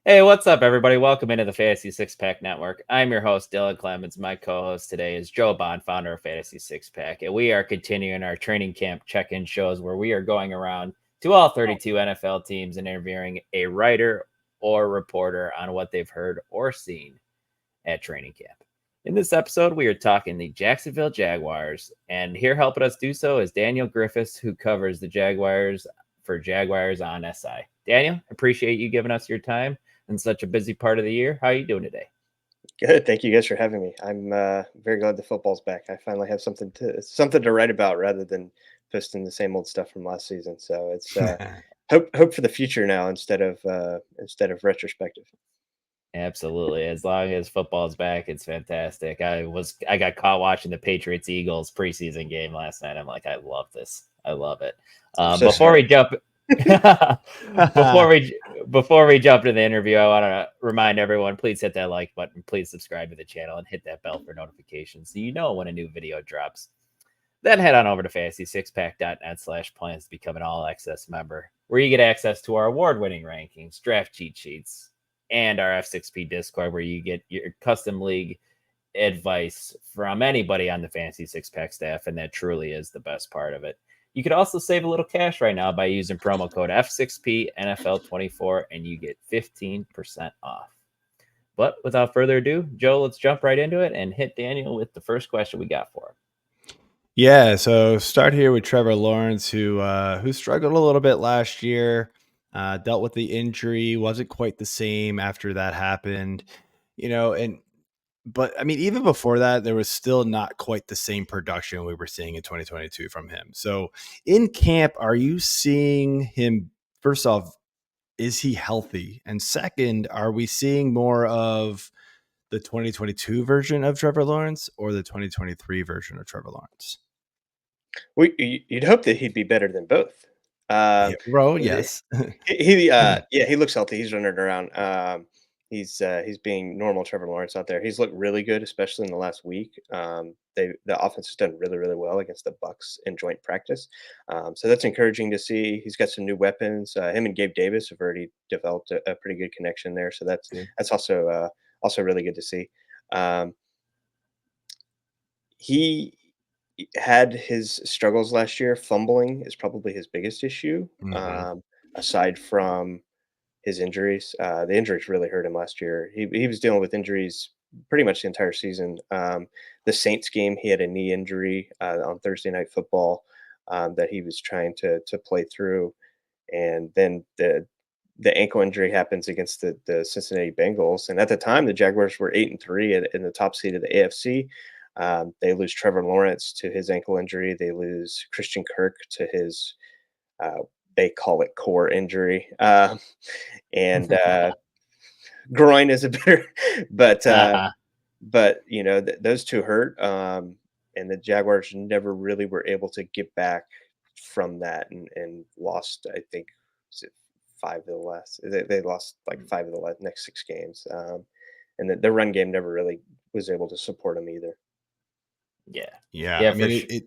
Hey, what's up, everybody? Welcome into the Fantasy Six Pack Network. I'm your host, Dylan Clemons. My co host today is Joe Bond, founder of Fantasy Six Pack. And we are continuing our training camp check in shows where we are going around to all 32 NFL teams and interviewing a writer or reporter on what they've heard or seen at training camp. In this episode, we are talking the Jacksonville Jaguars. And here helping us do so is Daniel Griffis, who covers the Jaguars for Jaguars on SI. Daniel, appreciate you giving us your time in such a busy part of the year. How are you doing today? Good. Thank you guys for having me. I'm very glad the football's back. I finally have something to write about rather than posting the same old stuff from last season. So it's hope for the future now instead of retrospective. Absolutely. As long as football's back, it's fantastic. I got caught watching the Patriots Eagles preseason game last night. I'm like, I love this. I love it. I'm so Before sorry. we jump before we before we jump to the interview, I want to remind everyone, please hit that like button, please subscribe to the channel and hit that bell for notifications so you know when a new video drops. Then head on over to fantasy6pack.net/plans to become an all access member, where you get access to our award winning rankings, draft cheat sheets, and our F6P Discord, where you get your custom league advice from anybody on the Fantasy Six Pack staff. And that truly is the best part of it. You could also save a little cash right now by using promo code F6P NFL24 and you get 15% off. But without further ado, Joe, let's jump right into it and hit Daniel with the first question we got for him. Yeah, so start here with Trevor Lawrence, who struggled a little bit last year, dealt with the injury, wasn't quite the same after that happened, but I mean, even before that, there was still not quite the same production we were seeing in 2022 from him. So in camp, are you seeing him? First off, is he healthy? And second, are we seeing more of the 2022 version of Trevor Lawrence or the 2023 version of Trevor Lawrence? You'd hope that he'd be better than both. Yeah, bro, The- yes. yeah, he looks healthy. He's running around. He's being normal Trevor Lawrence out there. He's looked really good, especially in the last week. The offense has done really really well against the Bucks in joint practice, so that's encouraging to see. He's got some new weapons. Him and Gabe Davis have already developed a pretty good connection there, so that's also really good to see. Um, he had his struggles last year. Fumbling is probably his biggest issue, Mhm. aside from his injuries. The injuries really hurt him last year. He was dealing with injuries pretty much the entire season. The Saints game, he had a knee injury on Thursday Night Football that he was trying to play through, and then the ankle injury happens against the Cincinnati Bengals. And at the time, the Jaguars were 8-3 in the top seed of the AFC. They lose Trevor Lawrence to his ankle injury. They lose Christian Kirk to his uh, they call it core injury, and groin is a better, but Uh-huh. those two hurt, and the Jaguars never really were able to get back from that, and lost. I think was it five of the last. They lost like five of the next six games, and the run game never really was able to support them either. Yeah. Yeah, Yeah, I for mean, sure. it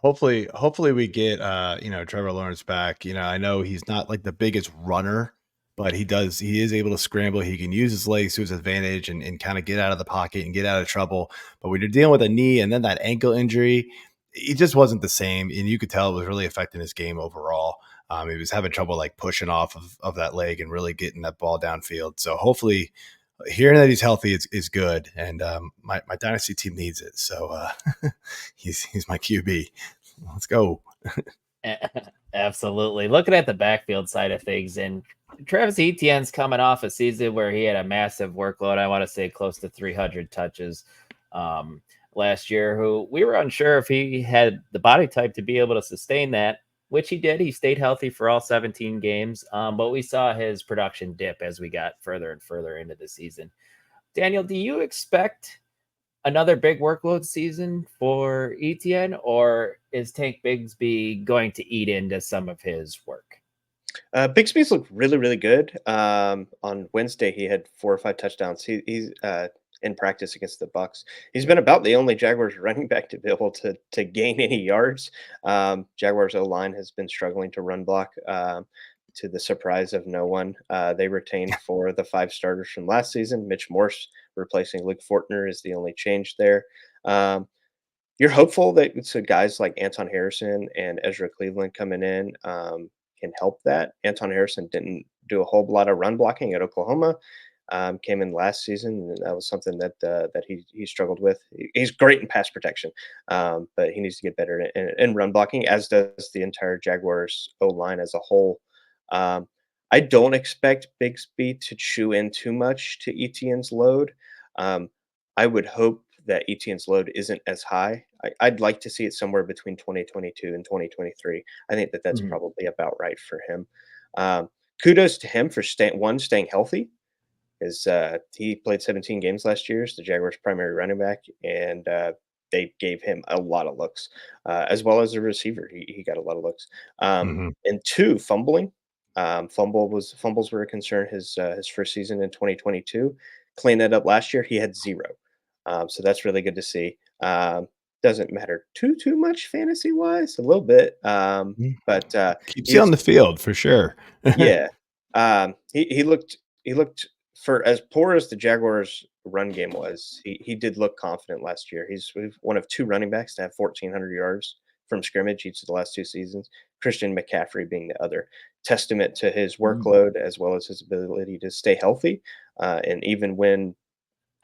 hopefully we get Trevor Lawrence back. I know he's not like the biggest runner, but he is able to scramble. He can use his legs to his advantage and kind of get out of the pocket and get out of trouble. But when you're dealing with a knee and then that ankle injury, it just wasn't the same. And you could tell it was really affecting his game overall. He was having trouble like pushing off of that leg and really getting that ball downfield. So hopefully hearing that he's healthy is good, and my dynasty team needs it. So he's my QB. Let's go. Absolutely. Looking at the backfield side of things, and Travis Etienne's coming off a season where he had a massive workload. I want to say close to 300 touches um, last year. Who we were unsure if he had the body type to be able to sustain that, which he did. He stayed healthy for all 17 games, but we saw his production dip as we got further and further into the season. Daniel, do you expect another big workload season for Etienne, or is Tank Bigsby going to eat into some of his work? Bixby's looked really, really good. On Wednesday, he had 4 or 5 touchdowns. He's in practice against the Bucks. He's been about the only Jaguars running back to be able to gain any yards. Jaguars O line has been struggling to run block. to the surprise of no one. They retained 4 of the 5 starters from last season. Mitch Morse replacing Luke Fortner is the only change there. Um, you're hopeful that so guys like Anton Harrison and Ezra Cleveland coming in can help that. Anton Harrison didn't do a whole lot of run blocking at Oklahoma. Came in last season, and that was something that he struggled with. He's great in pass protection, but he needs to get better in run blocking, as does the entire Jaguars O line as a whole. Um, I don't expect Bigsby to chew in too much to Etienne's load. Um, I would hope that Etienne's load isn't as high. I'd like to see it somewhere between 2022 and 2023. I think that that's Mhm. probably about right for him. Um, Kudos to him for staying healthy. He played 17 games last year as the Jaguars' primary running back, and they gave him a lot of looks, as well as a receiver. He got a lot of looks. Mhm. And 2, fumbling. Fumbles were a concern his first season in 2022. Cleaned that up last year. He had 0. So that's really good to see. Doesn't matter too much fantasy wise, a little bit, Mm. but Keeps you on he's the field for sure. yeah. He looked for as poor as the Jaguars' run game was, he did look confident last year. He's one of 2 running backs to have 1,400 yards from scrimmage each of the last 2 seasons, Christian McCaffrey being the other. Testament to his Mm. workload as well as his ability to stay healthy, and even when,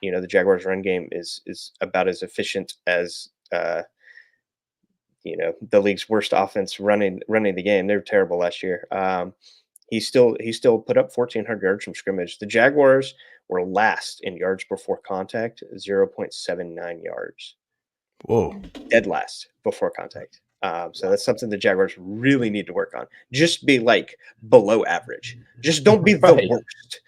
the Jaguars' run game is about as efficient as, the league's worst offense running the game. They were terrible last year. He still put up 1,400 yards from scrimmage. The Jaguars were last in yards before contact, 0.79 yards, Whoa. dead last before contact. So that's something the Jaguars really need to work on. Just be like below average. Just don't be the Right. worst.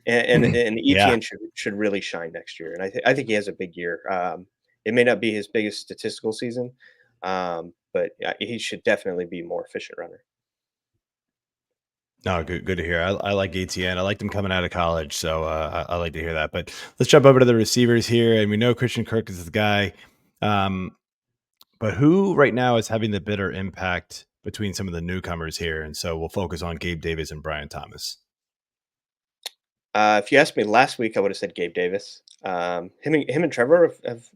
And Yeah. Etienne should really shine next year, and I think he has a big year. It may not be his biggest statistical season, but he should definitely be more efficient runner. No, good to hear. I like Etienne. I liked him coming out of college, so I like to hear that. But let's jump over to the receivers here, and we know Christian Kirk is the guy. Um, but who right now is having the bitter impact between some of the newcomers here? And so we'll focus on Gabe Davis and Brian Thomas. If you asked me last week, I would have said Gabe Davis. Him and Trevor have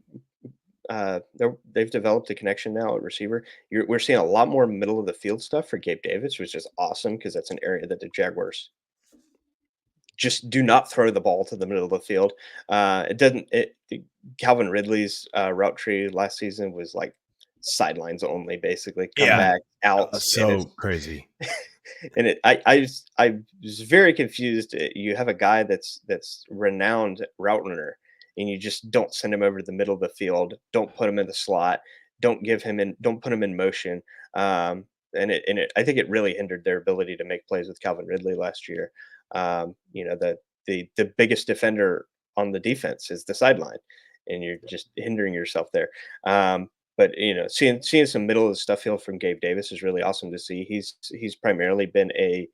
they've developed a connection now at receiver. We're seeing a lot more middle of the field stuff for Gabe Davis, which is awesome because that's an area that the Jaguars just do not throw the ball to the middle of the field. It doesn't. Calvin Ridley's route tree last season was like sidelines only, basically come Yeah. back outs, and So it's crazy. and I was very confused. You have a guy that's renowned route runner, and you just don't send him over to the middle of the field. Don't put him in the slot. Don't put him in motion. I think it really hindered their ability to make plays with Calvin Ridley last year. The biggest defender on the defense is the sideline, and you're just hindering yourself there. But seeing some middle of the stuff field from Gabe Davis is really awesome to see. He's primarily been a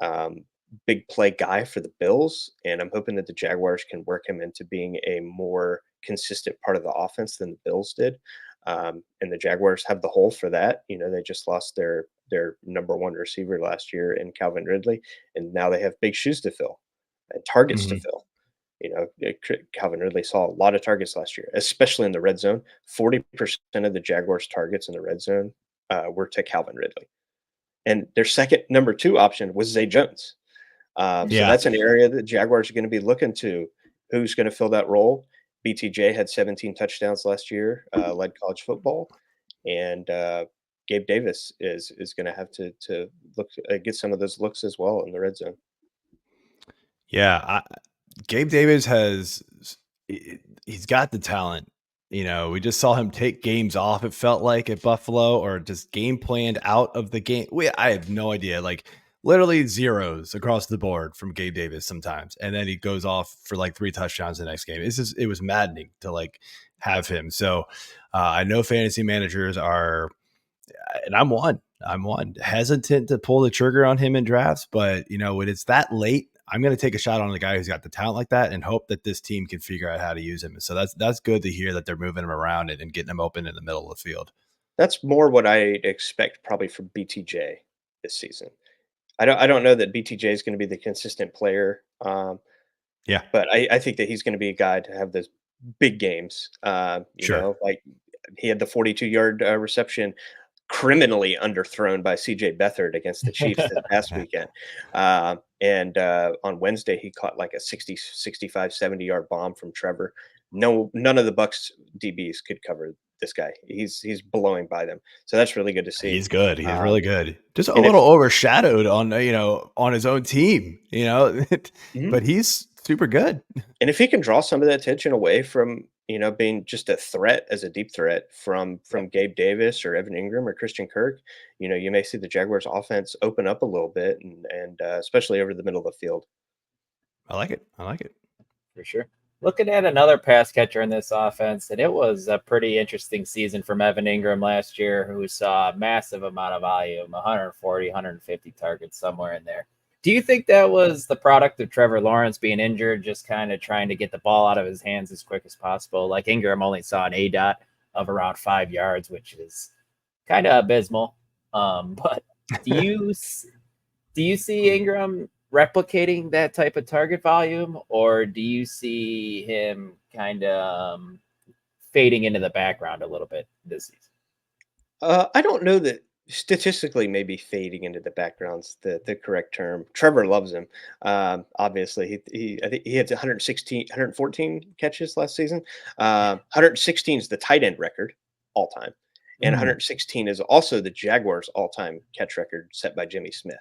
um, big play guy for the Bills, and I'm hoping that the Jaguars can work him into being a more consistent part of the offense than the Bills did. And the Jaguars have the hole for that. They just lost their number 1 receiver last year in Calvin Ridley, and now they have big shoes to fill and targets to Mhm. fill. Calvin Ridley saw a lot of targets last year, especially in the red zone. 40% of the Jaguars' targets in the red zone were to Calvin Ridley, and their second number 2 option was Zay Jones. So Yeah. that's an area that Jaguars are going to be looking to. Who's going to fill that role? BTJ had 17 touchdowns last year, led college football, and Gabe Davis is going to have to look get some of those looks as well in the red zone. Yeah. Gabe Davis he's got the talent. We just saw him take games off, it felt like, at Buffalo, or just game planned out of the game. I have no idea. Like, literally zeros across the board from Gabe Davis sometimes. And then he goes off for like 3 touchdowns the next game. It was maddening to like have him. So I know fantasy managers are, and I'm one hesitant to pull the trigger on him in drafts, but when it's that late, I'm going to take a shot on the guy who's got the talent like that and hope that this team can figure out how to use him. And so that's good to hear that they're moving him around and getting him open in the middle of the field. That's more what I expect probably from BTJ this season. I don't know that BTJ is going to be the consistent player, Yeah, but I think that he's going to be a guy to have those big games. sure. Like he had the 42-yard reception criminally underthrown by CJ Beathard against the Chiefs this past weekend. And on Wednesday, he caught like a 60, 65, 70-yard bomb from Trevor. None of the Bucks DBs could cover this guy. He's blowing by them. So that's really good to see. He's good. He's Um, really good. Just a and if little overshadowed on on his own team, mhm. but he's super good. And if he can draw some of that attention away from, being just a threat as a deep threat from Gabe Davis or Evan Engram or Christian Kirk, you may see the Jaguars offense open up a little bit and especially over the middle of the field. I like it. I like it. For sure. Looking at another pass catcher in this offense, and it was a pretty interesting season from Evan Engram last year, who saw a massive amount of volume, 140, 150 targets, somewhere in there. Do you think that was the product of Trevor Lawrence being injured, just kind of trying to get the ball out of his hands as quick as possible? Like Ingram only saw an ADOT of around 5 yards, which is kind of abysmal. But do you do you see Ingram replicating that type of target volume, or do you see him kind of fading into the background a little bit this season? I don't know that statistically maybe fading into the background's the correct term. Trevor loves him. Obviously, I think he had 116, 114 catches last season. 116 is the tight end record all time, and Mm, 116 is also the Jaguars' all-time catch record set by Jimmy Smith.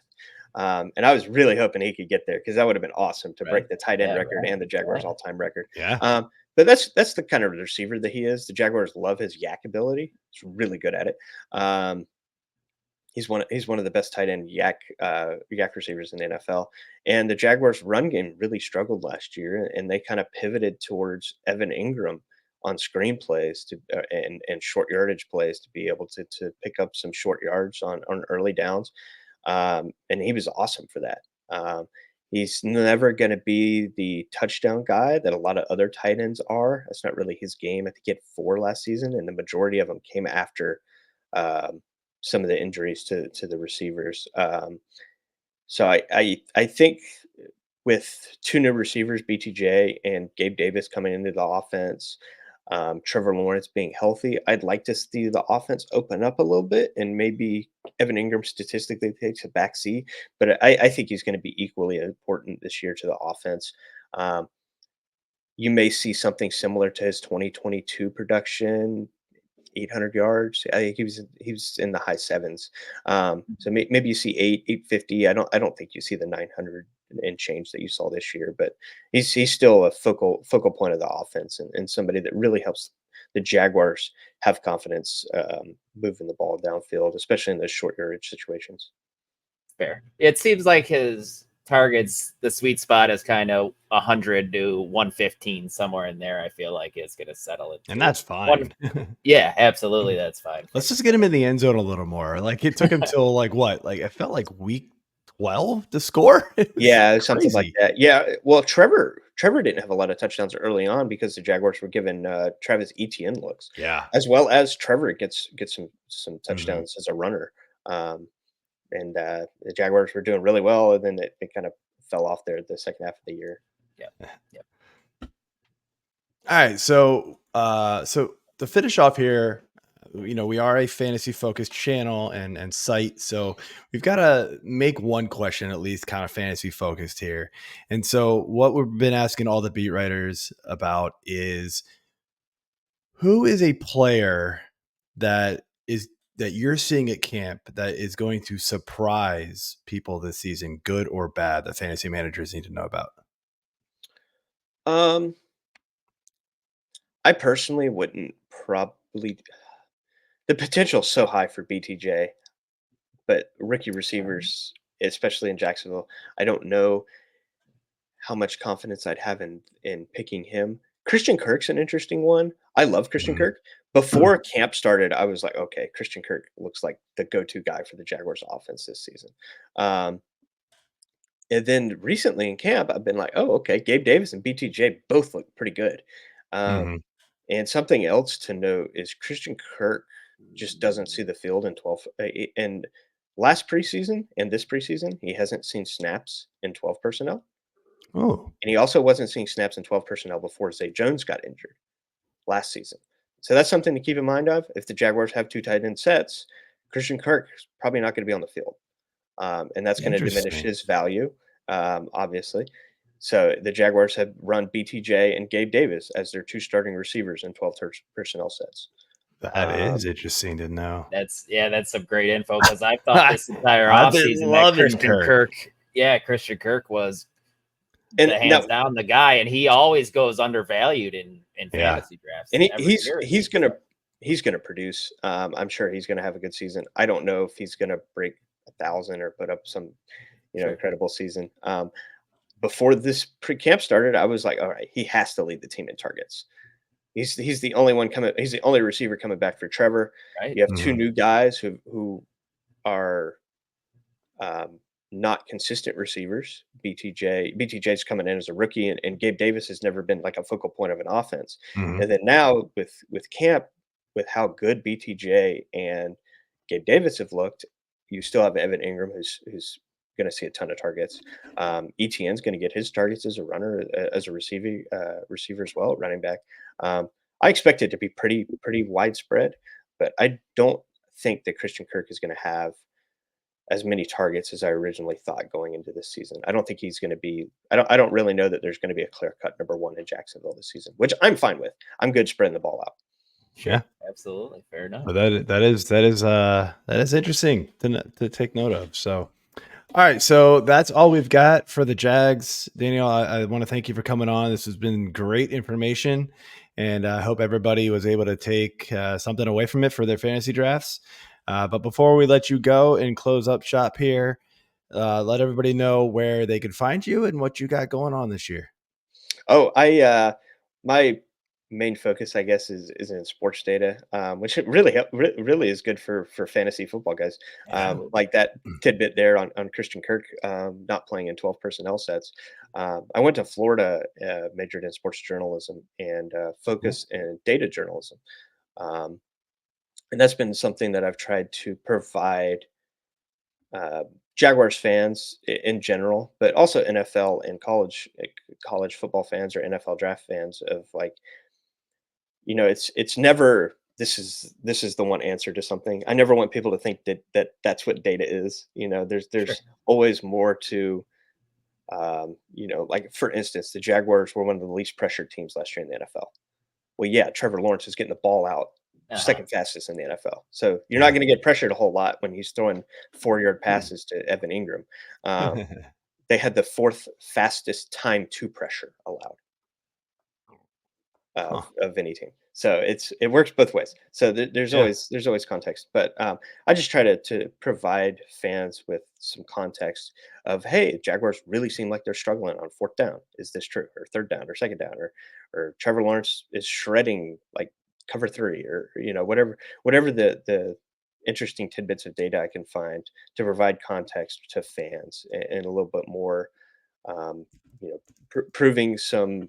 And I was really hoping he could get there because that would have been awesome to right. break the tight end Yeah, record right. and the Jaguars' Yeah. all-time record. Yeah. But that's the kind of receiver that he is. The Jaguars love his yak ability. He's really good at it. Um, he's one of the best tight end yak receivers in the NFL. And the Jaguars' run game really struggled last year, and they kind of pivoted towards Evan Engram on screenplays and short yardage plays to be able to pick up some short yards on early downs. And he was awesome for that. He's never going to be the touchdown guy that a lot of other tight ends are. That's not really his game. I think he had 4 last season, and the majority of them came after um, some of the injuries to the receivers. So I think with 2 new receivers, BTJ and Gabe Davis coming into the offense, Trevor Lawrence being healthy, I'd like to see the offense open up a little bit and maybe Evan Ingram statistically takes a back seat, but I think he's going to be equally important this year to the offense. Um, you may see something similar to his 2022 production, 800 yards. I think he was in the high sevens. So maybe you see 850. I don't think you see the 900 and change that you saw this year, but he's still a focal point of the offense and somebody that really helps the Jaguars have confidence moving the ball downfield, especially in those short yardage situations. Fair. It seems like his targets, the sweet spot is kind of 100 to 115, somewhere in there. I feel like it's going to settle And into that's one. fine. Yeah, absolutely. That's fine for Let's me. just get him in the end zone a little more. Like it took him till like what? Like it felt like week 12 to score. It was Yeah, something like crazy. that. Yeah, well, Trevor didn't have a lot of touchdowns early on because the Jaguars were giving Travis Etienne looks, Yeah. as well as Trevor gets some Mhm. touchdowns as a runner. Um, and the Jaguars were doing really well, and then it kind of fell off there the second half of the year. Yep. Yep. All right, so to finish off here, we are a fantasy focused channel and site, so we've got to make one question at least kind of fantasy focused here. And so what we've been asking all the beat writers about is who is a player that is that you're seeing at camp that is going to surprise people this season, good or bad, that fantasy managers need to know about. Um, I personally wouldn't probably. The potential's so high for BTJ, but rookie receivers, especially in Jacksonville, I don't know how much confidence I'd have in picking him. Christian Kirk's an interesting one. I love Christian Mhm. Kirk. Before camp started, I was like, okay, Christian Kirk looks like the go-to guy for the Jaguars offense this season. Um, and then recently in camp, I've been like, oh, okay, Gabe Davis and BTJ both look pretty good. Um, Mhm. and something else to note is Christian Kirk just doesn't see the field in 12 and last preseason and this preseason, he hasn't seen snaps in 12 personnel. Oh, And he also wasn't seeing snaps in 12 personnel before Zay Jones got injured last season. So that's something to keep in mind of. If the Jaguars have 2 tight end sets, Christian Kirk is probably not going to be on the field. And that's going to diminish interesting. his value, obviously. So the Jaguars have run BTJ and Gabe Davis as their 2 starting receivers in 12 personnel sets. That is interesting to know. That's some great info, because I thought this entire I've been offseason that loving Christian Kirk was And the hands down the guy, and he always goes undervalued in fantasy drafts. And every year. he's gonna produce. I'm sure he's gonna have a good season. I don't know if he's gonna break 1,000 or put up some, incredible season. Before this pre-camp started, I was like, all right, he has to lead the team in targets. He's the only one coming. He's the only receiver coming back for Trevor. Right. You have 2 new guys who are not consistent receivers. BTJ's coming in as a rookie, and Gabe Davis has never been like a focal point of an offense. Mhm. And then now with camp, with how good BTJ and Gabe Davis have looked, you still have Evan Engram who's going to see a ton of targets. Etienne's going to get his targets as a runner, as a receiver as well, running back. I expect it to be pretty widespread, but I don't think that Christian Kirk is going to have as many targets as I originally thought going into this season. I don't think he's going to be. I don't really know that there's going to be a clear cut number 1 in Jacksonville this season, which I'm fine with. I'm good spreading the ball out. Yeah, absolutely, fair enough. But that is interesting to take note of. So, all right, so that's all we've got for the Jags. Daniel, I want to thank you for coming on. This has been great information, and I hope everybody was able to take something away from it for their fantasy drafts. But before we let you go and close up shop here, let everybody know where they can find you and what you got going on this year. Oh, my main focus, I guess, is in sports data, which it really is good for fantasy football guys. Like that tidbit there on Christian Kirk not playing in 12 personnel sets. I went to Florida, majored in sports journalism and focused in data journalism, and that's been something that I've tried to provide Jaguars fans in general, but also NFL and college football fans or NFL draft fans of like, it's never this is the one answer to something. I never want people to think that's what data is. There's always more to, like for instance, the Jaguars were one of the least pressured teams last year in the NFL. Well, yeah, Trevor Lawrence is getting the ball out second fastest in the NFL. So you're not going to get pressured a whole lot when he's throwing 4-yard passes to Evan Engram. They had the 4th fastest time to pressure allowed of any team. So it works both ways. So there's always context, but I just try to provide fans with some context of, hey, Jaguars really seem like they're struggling on 4th down. Is this true? Or 3rd down or 2nd down, or Trevor Lawrence is shredding like cover 3, or whatever the interesting tidbits of data I can find to provide context to fans, and a little bit more, proving some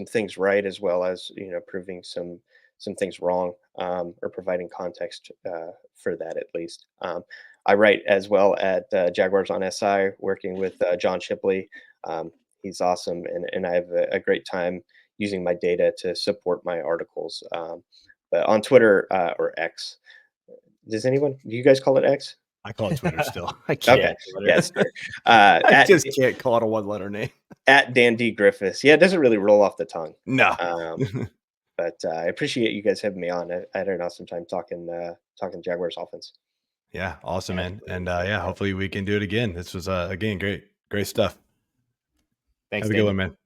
things right, as well as proving some things wrong, or providing context for that at least. I write as well at Jaguars on SI, working with John Shipley. He's awesome, and I have a great time using my data to support my articles. But on Twitter, or X, do you guys call it X? I call it Twitter still. I can't. Okay, yes. I just can't call it a 1-letter name. At Dan D. Griffis. Yeah, it doesn't really roll off the tongue. No. But I appreciate you guys having me on. I had an awesome time talking Jaguars offense. Yeah, awesome, man. And hopefully we can do it again. This was again great stuff. Thanks. Have a good one, man.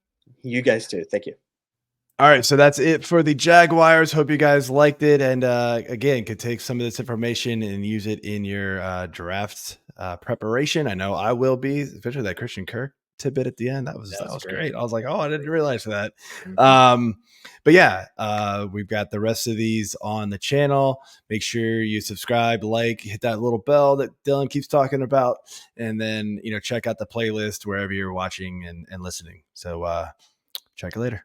You guys too. Thank you. All right, so that's it for the Jaguars. Hope you guys liked it, and again, could take some of this information and use it in your draft preparation. I know I will be, especially that Christian Kirk tidbit at the end. That was great. I was like, oh, I didn't realize that. But yeah, we've got the rest of these on the channel. Make sure you subscribe, hit that little bell that Dylan keeps talking about, and then check out the playlist wherever you're watching and listening. So check you later.